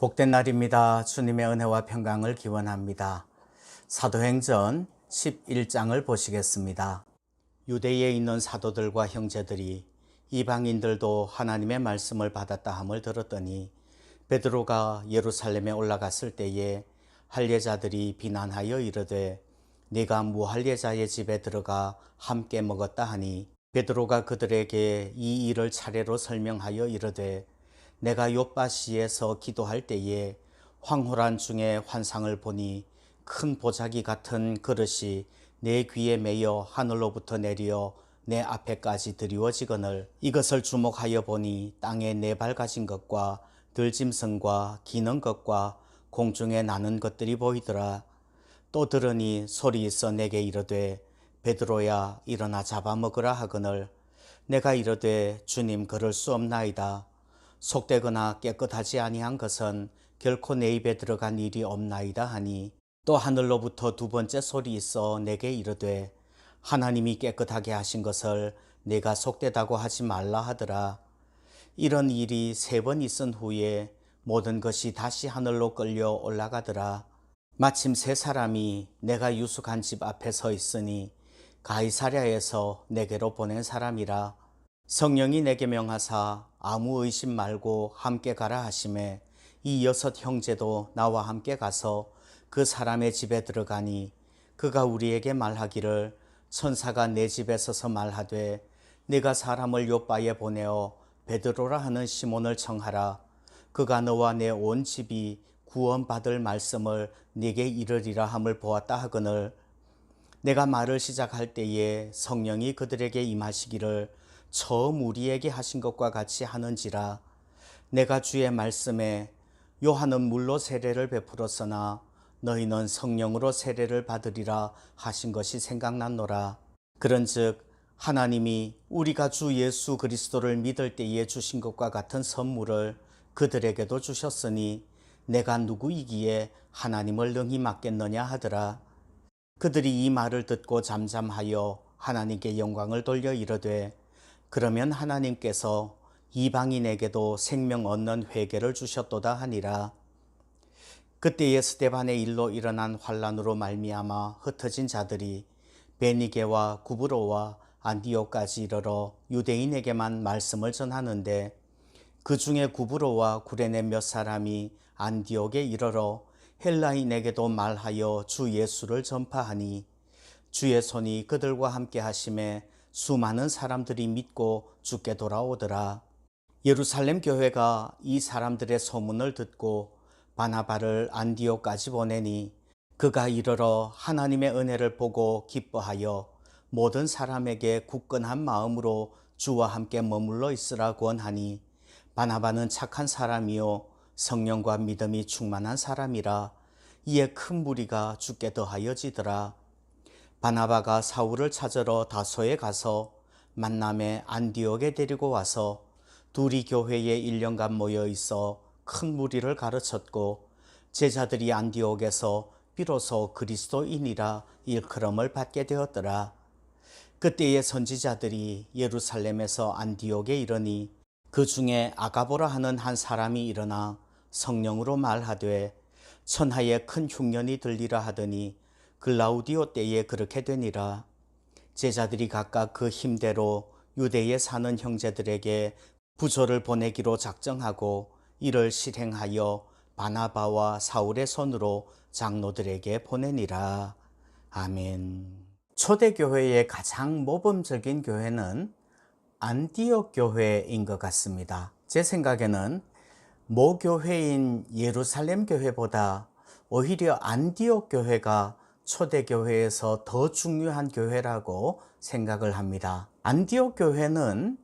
복된 날입니다. 주님의 은혜와 평강을 기원합니다. 사도행전 11장을 보시겠습니다. 유대에 있는 사도들과 형제들이 이방인들도 하나님의 말씀을 받았다 함을 들었더니 베드로가 예루살렘에 올라갔을 때에 할례자들이 비난하여 이르되 네가 무할례자의 집에 들어가 함께 먹었다 하니 베드로가 그들에게 이 일을 차례로 설명하여 이르되 내가 욥바시에서 기도할 때에 황홀한 중에 환상을 보니 큰 보자기 같은 그릇이 내 귀에 매여 하늘로부터 내려 내 앞에까지 드리워지거늘 이것을 주목하여 보니 땅에 네 발 가진 것과 들짐승과 기는 것과 공중에 나는 것들이 보이더라. 또 들으니 소리 있어 내게 이르되 베드로야 일어나 잡아먹으라 하거늘 내가 이르되 주님 그럴 수 없나이다. 속되거나 깨끗하지 아니한 것은 결코 내 입에 들어간 일이 없나이다 하니 또 하늘로부터 두 번째 소리 있어 내게 이르되 하나님이 깨끗하게 하신 것을 내가 속되다고 하지 말라 하더라. 이런 일이 세 번 있은 후에 모든 것이 다시 하늘로 끌려 올라가더라. 마침 세 사람이 내가 유숙한 집 앞에 서 있으니 가이사랴에서 내게로 보낸 사람이라. 성령이 내게 명하사 아무 의심 말고 함께 가라 하시매 이 여섯 형제도 나와 함께 가서 그 사람의 집에 들어가니 그가 우리에게 말하기를 천사가 내 집에 서서 말하되 네가 사람을 요바에 보내어 베드로라 하는 시몬을 청하라. 그가 너와 내 온 집이 구원받을 말씀을 네게 이르리라 함을 보았다 하거늘 내가 말을 시작할 때에 성령이 그들에게 임하시기를 처음 우리에게 하신 것과 같이 하는지라. 내가 주의 말씀에 요한은 물로 세례를 베풀었으나 너희는 성령으로 세례를 받으리라 하신 것이 생각났노라. 그런즉 하나님이 우리가 주 예수 그리스도를 믿을 때에 주신 것과 같은 선물을 그들에게도 주셨으니 내가 누구이기에 하나님을 능히 맡겠느냐 하더라. 그들이 이 말을 듣고 잠잠하여 하나님께 영광을 돌려 이르되 그러면 하나님께서 이방인에게도 생명 얻는 회개를 주셨도다 하니라. 그때에 스데반의 일로 일어난 환란으로 말미암아 흩어진 자들이 베니게와 구브로와 안디옥까지 이르러 유대인에게만 말씀을 전하는데 그 중에 구브로와 구레네 몇 사람이 안디옥에 이르러 헬라인에게도 말하여 주 예수를 전파하니 주의 손이 그들과 함께 하심에 수많은 사람들이 믿고 주께 돌아오더라. 예루살렘 교회가 이 사람들의 소문을 듣고 바나바를 안디옥까지 보내니 그가 이르러 하나님의 은혜를 보고 기뻐하여 모든 사람에게 굳건한 마음으로 주와 함께 머물러 있으라 권하니 바나바는 착한 사람이요 성령과 믿음이 충만한 사람이라. 이에 큰 무리가 주께 더하여지더라. 바나바가 사울을 찾으러 다소에 가서 만남에 안디옥에 데리고 와서 둘이 교회에 1년간 모여 있어 큰 무리를 가르쳤고 제자들이 안디옥에서 비로소 그리스도인이라 일컬음을 받게 되었더라. 그때의 선지자들이 예루살렘에서 안디옥에 이르니 그 중에 아가보라 하는 한 사람이 일어나 성령으로 말하되 천하에 큰 흉년이 들리라 하더니 글라우디오 때에 그렇게 되니라. 제자들이 각각 그 힘대로 유대에 사는 형제들에게 부조를 보내기로 작정하고 이를 실행하여 바나바와 사울의 손으로 장로들에게 보내니라. 아멘. 초대교회의 가장 모범적인 교회는 안디옥 교회인 것 같습니다. 제 생각에는 모교회인 예루살렘 교회보다 오히려 안디옥 교회가 초대교회에서 더 중요한 교회라고 생각을 합니다. 안디옥 교회는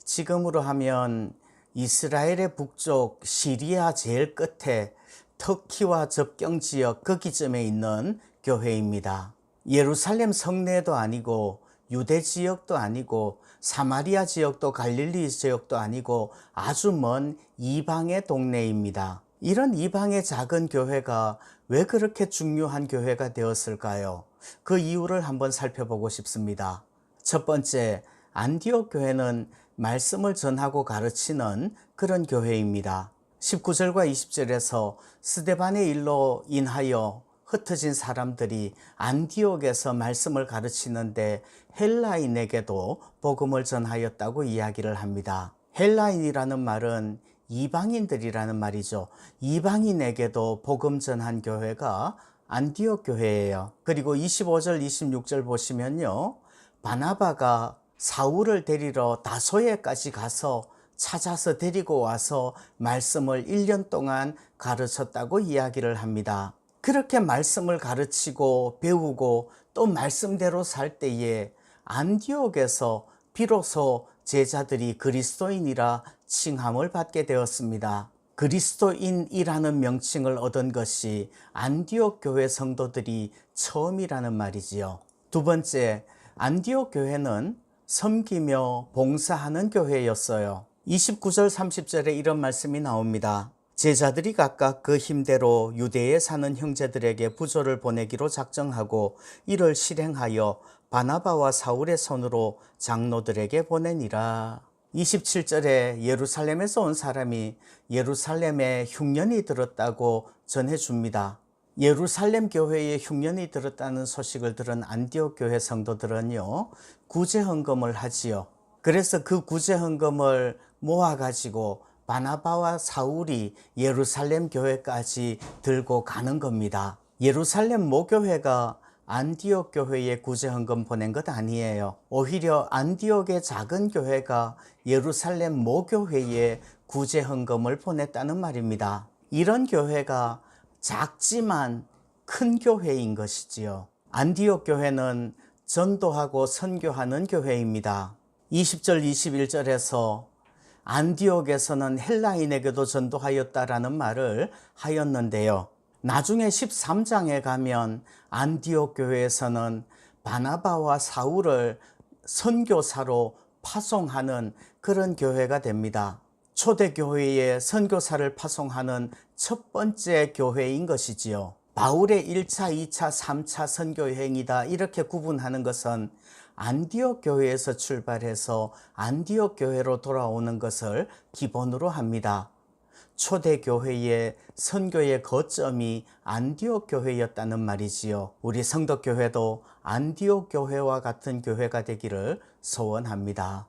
지금으로 하면 이스라엘의 북쪽 시리아 제일 끝에 터키와 접경지역 거기쯤에 있는 교회입니다. 예루살렘 성내도 아니고 유대 지역도 아니고 사마리아 지역도 갈릴리 지역도 아니고 아주 먼 이방의 동네입니다. 이런 이방의 작은 교회가 왜 그렇게 중요한 교회가 되었을까요? 그 이유를 한번 살펴보고 싶습니다. 첫 번째, 안디옥 교회는 말씀을 전하고 가르치는 그런 교회입니다. 19절과 20절에서 스데반의 일로 인하여 흩어진 사람들이 안디옥에서 말씀을 가르치는데 헬라인에게도 복음을 전하였다고 이야기를 합니다. 헬라인이라는 말은 이방인들이라는 말이죠. 이방인에게도 복음 전한 교회가 안디옥 교회예요. 그리고 25절, 26절 보시면요. 바나바가 사울을 데리러 다소에까지 가서 찾아서 데리고 와서 말씀을 1년 동안 가르쳤다고 이야기를 합니다. 그렇게 말씀을 가르치고 배우고 또 말씀대로 살 때에 안디옥에서 비로소 제자들이 그리스도인이라 칭함을 받게 되었습니다. 그리스도인이라는 명칭을 얻은 것이 안디옥 교회 성도들이 처음이라는 말이지요. 두 번째, 안디옥 교회는 섬기며 봉사하는 교회였어요. 29절 30절에 이런 말씀이 나옵니다. 제자들이 각각 그 힘대로 유대에 사는 형제들에게 부조를 보내기로 작정하고 이를 실행하여 바나바와 사울의 손으로 장로들에게 보내니라. 27절에 예루살렘에서 온 사람이 예루살렘에 흉년이 들었다고 전해줍니다. 예루살렘 교회에 흉년이 들었다는 소식을 들은 안디옥 교회 성도들은요, 구제헌금을 하지요. 그래서 그 구제헌금을 모아가지고 바나바와 사울이 예루살렘 교회까지 들고 가는 겁니다. 예루살렘 모교회가 안디옥 교회에 구제헌금 보낸 것 아니에요. 오히려 안디옥의 작은 교회가 예루살렘 모교회에 구제헌금을 보냈다는 말입니다. 이런 교회가 작지만 큰 교회인 것이지요. 안디옥 교회는 전도하고 선교하는 교회입니다. 20절 21절에서 안디옥에서는 헬라인에게도 전도하였다라는 말을 하였는데요. 나중에 13장에 가면 안디옥 교회에서는 바나바와 사울을 선교사로 파송하는 그런 교회가 됩니다. 초대교회에 선교사를 파송하는 첫 번째 교회인 것이지요. 바울의 1차, 2차, 3차 선교여행이다 이렇게 구분하는 것은 안디옥 교회에서 출발해서 안디옥 교회로 돌아오는 것을 기본으로 합니다. 초대교회의 선교의 거점이 안디옥 교회였다는 말이지요. 우리 성덕교회도 안디옥 교회와 같은 교회가 되기를 소원합니다.